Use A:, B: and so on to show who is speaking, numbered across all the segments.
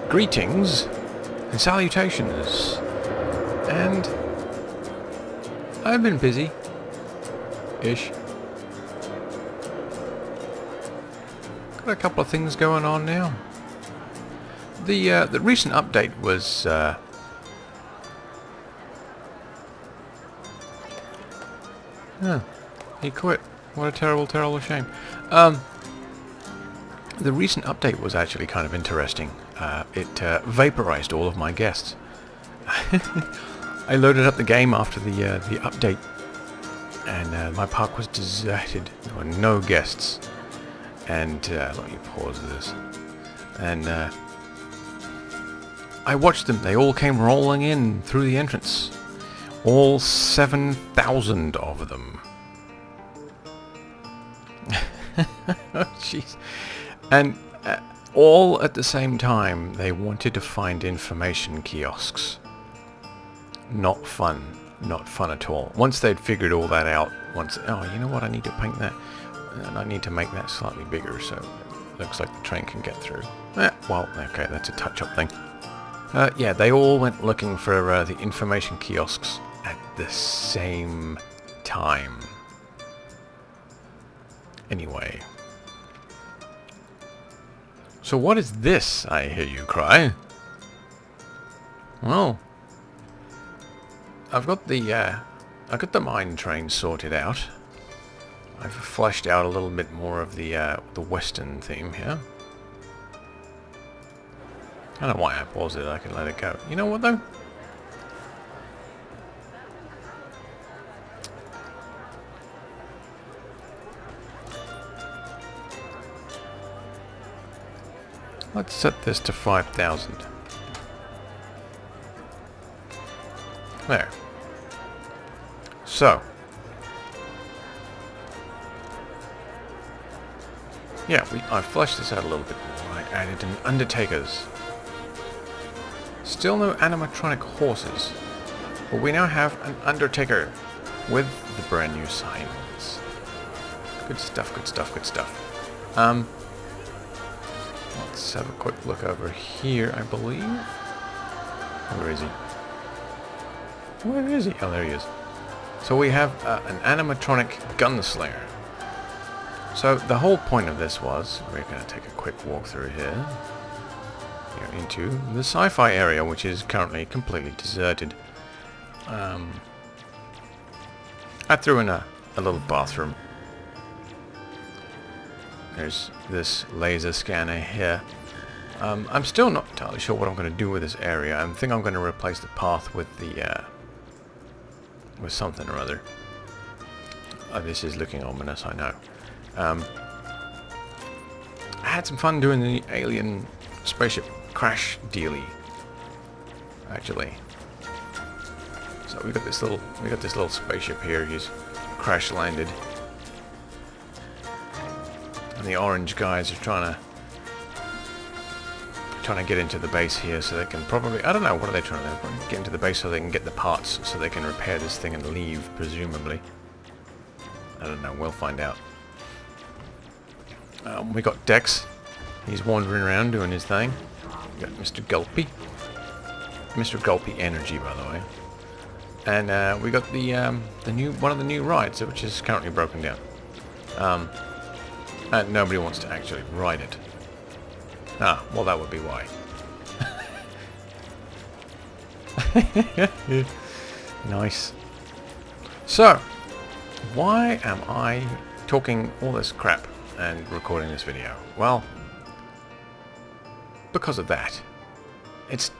A: Greetings and salutations. And I've been busy-ish. Got a couple of things going on now. The recent update was he quit. What a terrible, terrible shame. The recent update was actually kind of interesting. It vaporized all of my guests. I loaded up the game after the update, and my park was deserted. There were no guests. And let me pause this. And I watched them. They all came rolling in through the entrance. All 7,000 of them. Oh, jeez. And all at the same time, they wanted to find information kiosks. Not fun. Not fun at all. Once they'd figured all that out, oh, you know what, I need to paint that. And I need to make that slightly bigger so it looks like the train can get through. Well, okay, that's a touch-up thing. Yeah, they all went looking for the information kiosks at the same time. Anyway. So what is this, I hear you cry? Well, I've got the mine train sorted out. I've fleshed out a little bit more of the Western theme here. I don't know why I paused it. I can let it go. You know what though? Let's set this to 5,000. There. So. Yeah, I fleshed this out a little bit more. I added an Undertaker's. Still no animatronic horses, but we now have an Undertaker with the brand new signs. Good stuff, good stuff, good stuff. Let's have a quick look over here, I believe. Where is he? Where is he? Oh, there he is. So we have an animatronic gunslinger. So the whole point of this was, we're going to take a quick walk through here, into the sci-fi area, which is currently completely deserted. I threw in a little bathroom. There's this laser scanner here. I'm still not entirely sure what I'm going to do with this area. I think I'm going to replace the path with with something or other. This is looking ominous, I know. I had some fun doing the alien spaceship crash dealy, actually. So we got this little spaceship here. He's crash landed, and the orange guys are trying to get into the base here, so they can probably, I don't know, what are they trying to do? Probably get into the base so they can get the parts, so they can repair this thing and leave, presumably. I don't know. We'll find out. We got Dex. He's wandering around doing his thing. We got Mr. Gulpy. Mr. Gulpy Energy, by the way. And we got one of the new rides, which is currently broken down. And nobody wants to actually ride it. Ah, well, that would be why. Nice. So, why am I talking all this crap and recording this video? Well, because of that. It's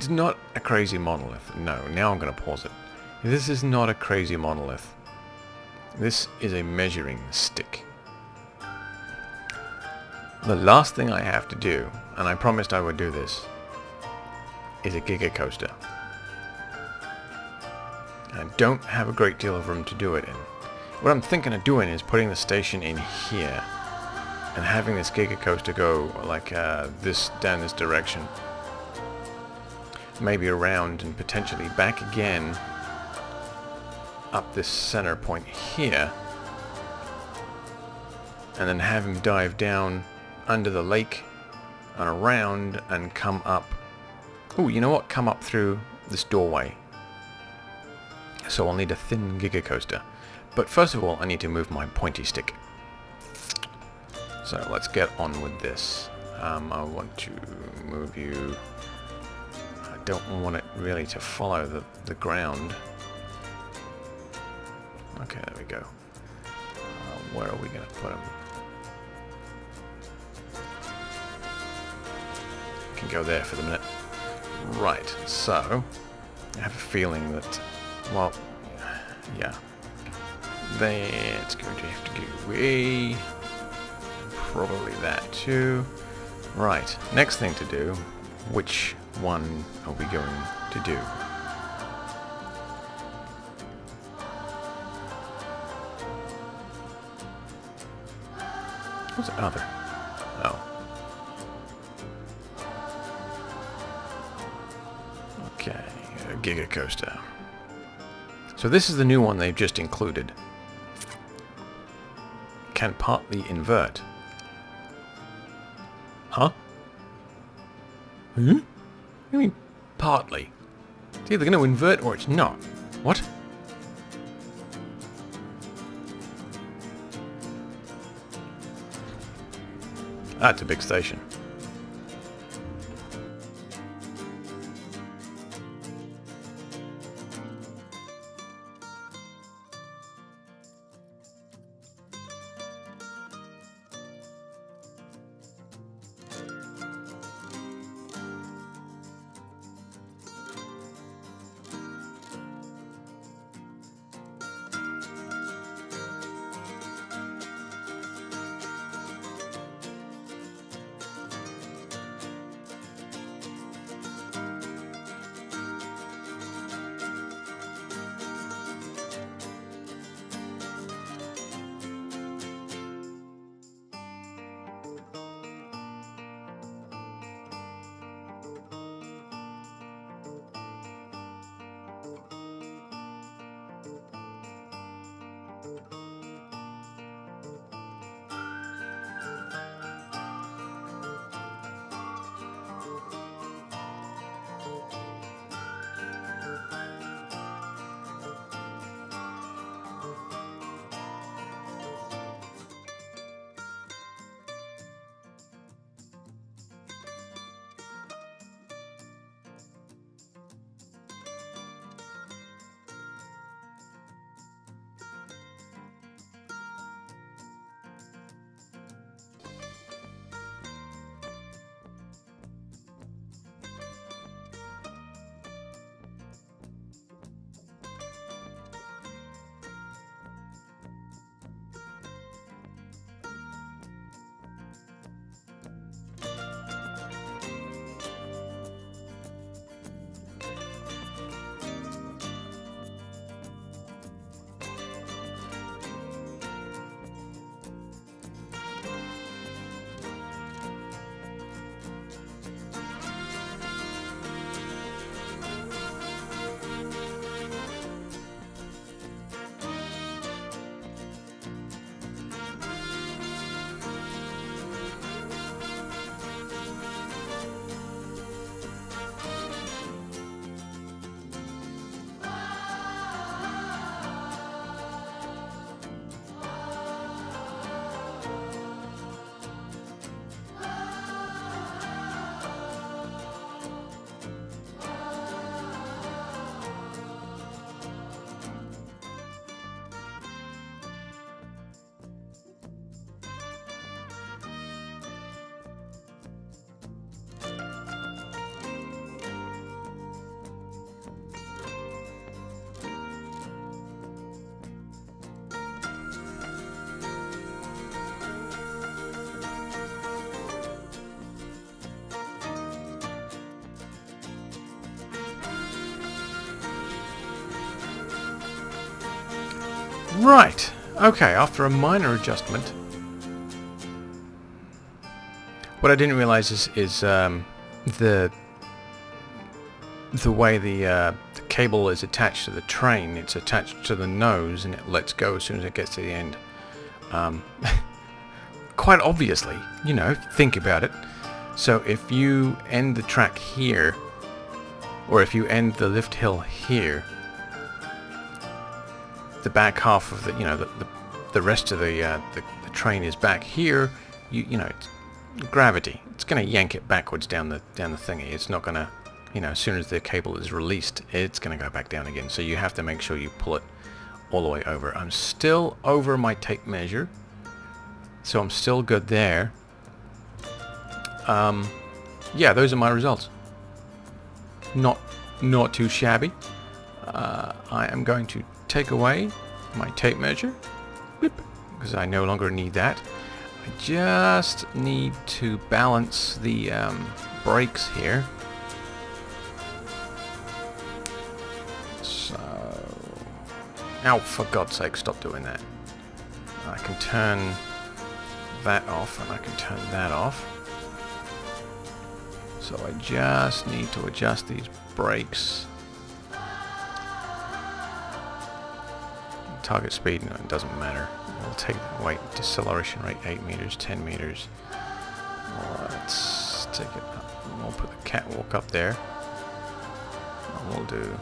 A: not a crazy monolith. No, now I'm going to pause it. This is not a crazy monolith. This is a measuring stick. The last thing I have to do, and I promised I would do this, is a Giga-Coaster. I don't have a great deal of room to do it in. What I'm thinking of doing is putting the station in here and having this Giga-Coaster go like this, down this direction. Maybe around and potentially back again up this center point here, and then have him dive down under the lake and around and come up Oh, you know what? Come up through this doorway. So I'll need a thin Giga-Coaster. But first of all, I need to move my pointy stick. So let's get on with this. I want to move you... I don't want it really to follow the ground. Okay, there we go. Where are we going to put him? Can go there for the minute. Right, so I have a feeling that, well, yeah, that's going to have to go away. Probably that too. Right, next thing to do, which one are we going to do? What's the other? Oh. Okay, a Giga-Coaster. So this is the new one they've just included. Can partly invert. Huh? Hmm? What do you mean, partly? It's either going to invert or it's not. What? That's a big station. Right, okay, after a minor adjustment. What I didn't realize is the way the cable is attached to the train. It's attached to the nose and it lets go as soon as it gets to the end. Quite obviously, you know, think about it. So if you end the track here or if you end the lift hill here, the back half of the, you know, the rest of the train is back here. You know, it's gravity. It's going to yank it backwards down the thingy. It's not going to, you know, as soon as the cable is released, it's going to go back down again. So you have to make sure you pull it all the way over. I'm still over my tape measure, so I'm still good there. Yeah, those are my results. Not too shabby. I am going to take away my tape measure, because I no longer need that. I just need to balance the brakes here. So, ow, for God's sake, stop doing that. I can turn that off and I can turn that off. So I just need to adjust these brakes. Target speed, no, it doesn't matter. We'll take, wait, deceleration rate 8 meters, 10 meters. Let's take it up. We'll put the catwalk up there. And we'll do...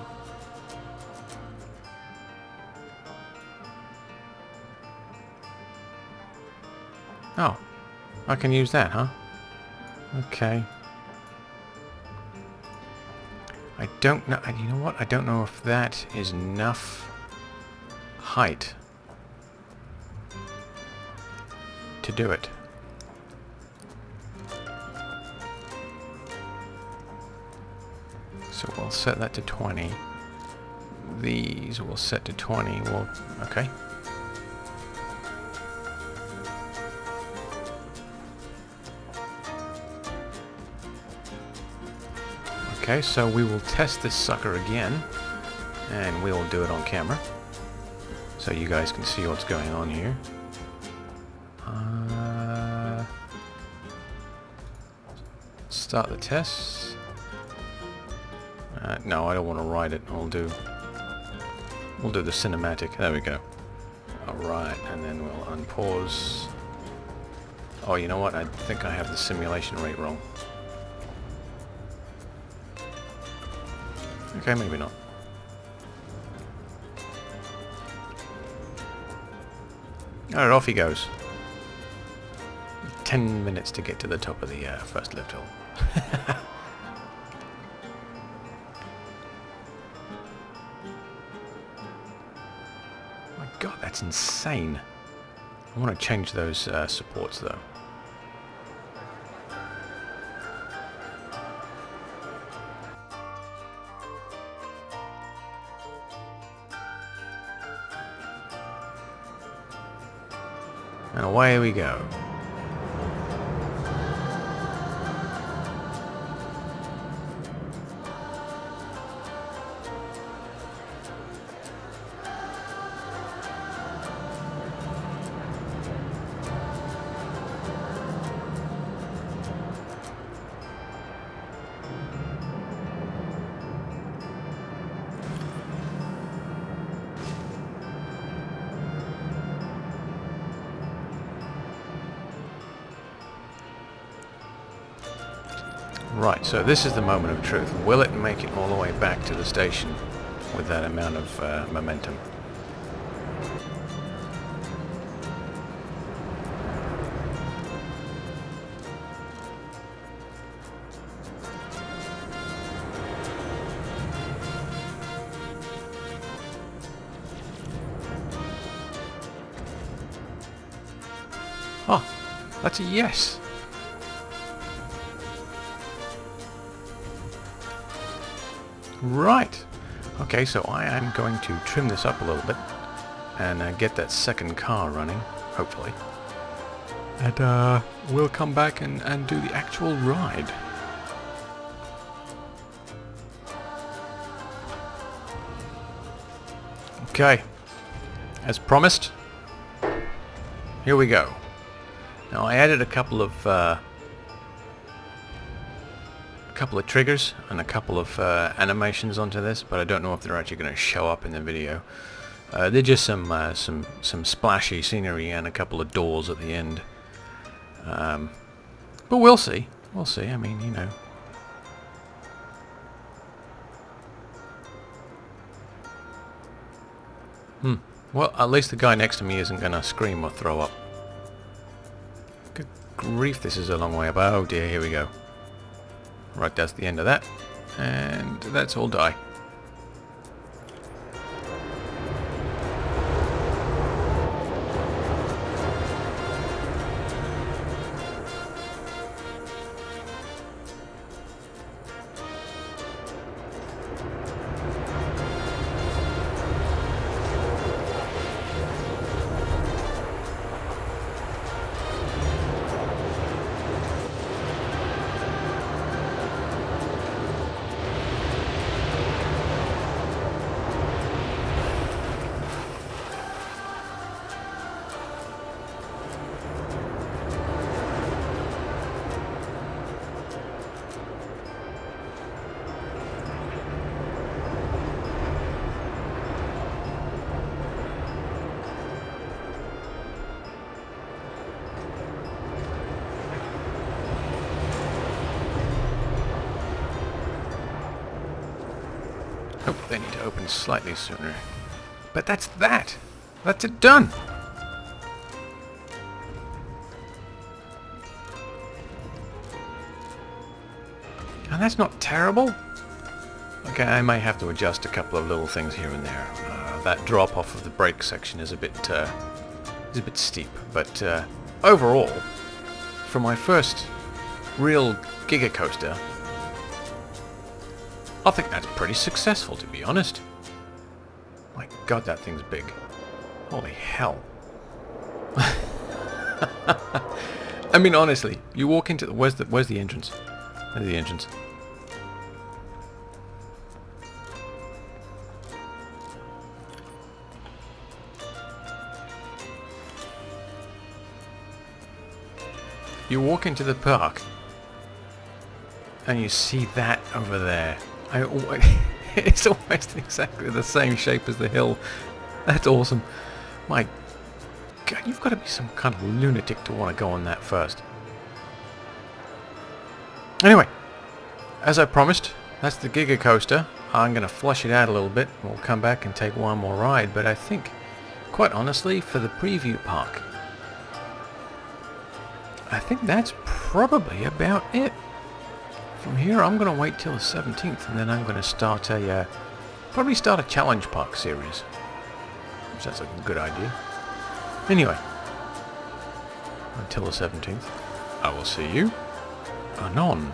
A: Oh, I can use that, huh? Okay. I don't know, you know what? I don't know if that is enough height to do it. So we'll set that to 20. These we'll set to 20. We'll, okay. Okay, so we will test this sucker again, and we'll do it on camera, so you guys can see what's going on here. Start the test. No, I don't want to ride it. We'll do the cinematic. There we go. Alright, and then we'll unpause. Oh, you know what? I think I have the simulation rate wrong. Okay, maybe not. Alright, off he goes. 10 minutes to get to the top of the first lift hill. My God, that's insane. I want to change those supports though. And away we go. Right, so this is the moment of truth. Will it make it all the way back to the station with that amount of momentum? Oh, that's a yes. Right. Okay, so I am going to trim this up a little bit and get that second car running, hopefully. And we'll come back and do the actual ride. Okay. As promised, here we go. Now I added a couple of triggers and a couple of animations onto this, but I don't know if they're actually going to show up in the video. They're just some splashy scenery and a couple of doors at the end. But we'll see. We'll see. I mean, you know. Well, at least the guy next to me isn't going to scream or throw up. Good grief, this is a long way up. Oh dear, here we go. Right, that's the end of that. And let's all die. Oh, they need to open slightly sooner. But that's that! That's it done! And that's not terrible! Okay, I may have to adjust a couple of little things here and there. That drop off of the brake section is a bit steep, but overall, for my first real Giga-Coaster, I think that's pretty successful, to be honest. My god, that thing's big. Holy hell. I mean, honestly, you walk into the... Where's the entrance? There's the entrance. You walk into the park, and you see that over there. It's almost exactly the same shape as the hill. That's awesome. My god, you've got to be some kind of lunatic to want to go on that first. Anyway, as I promised, that's the Giga-Coaster. I'm going to flush it out a little bit. We'll come back and take one more ride, but I think, quite honestly, for the preview park, I think that's probably about it. From here, I'm going to wait till the 17th, and then I'm going to start probably start a challenge park series. Sounds like a good idea. Anyway, until the 17th, I will see you anon.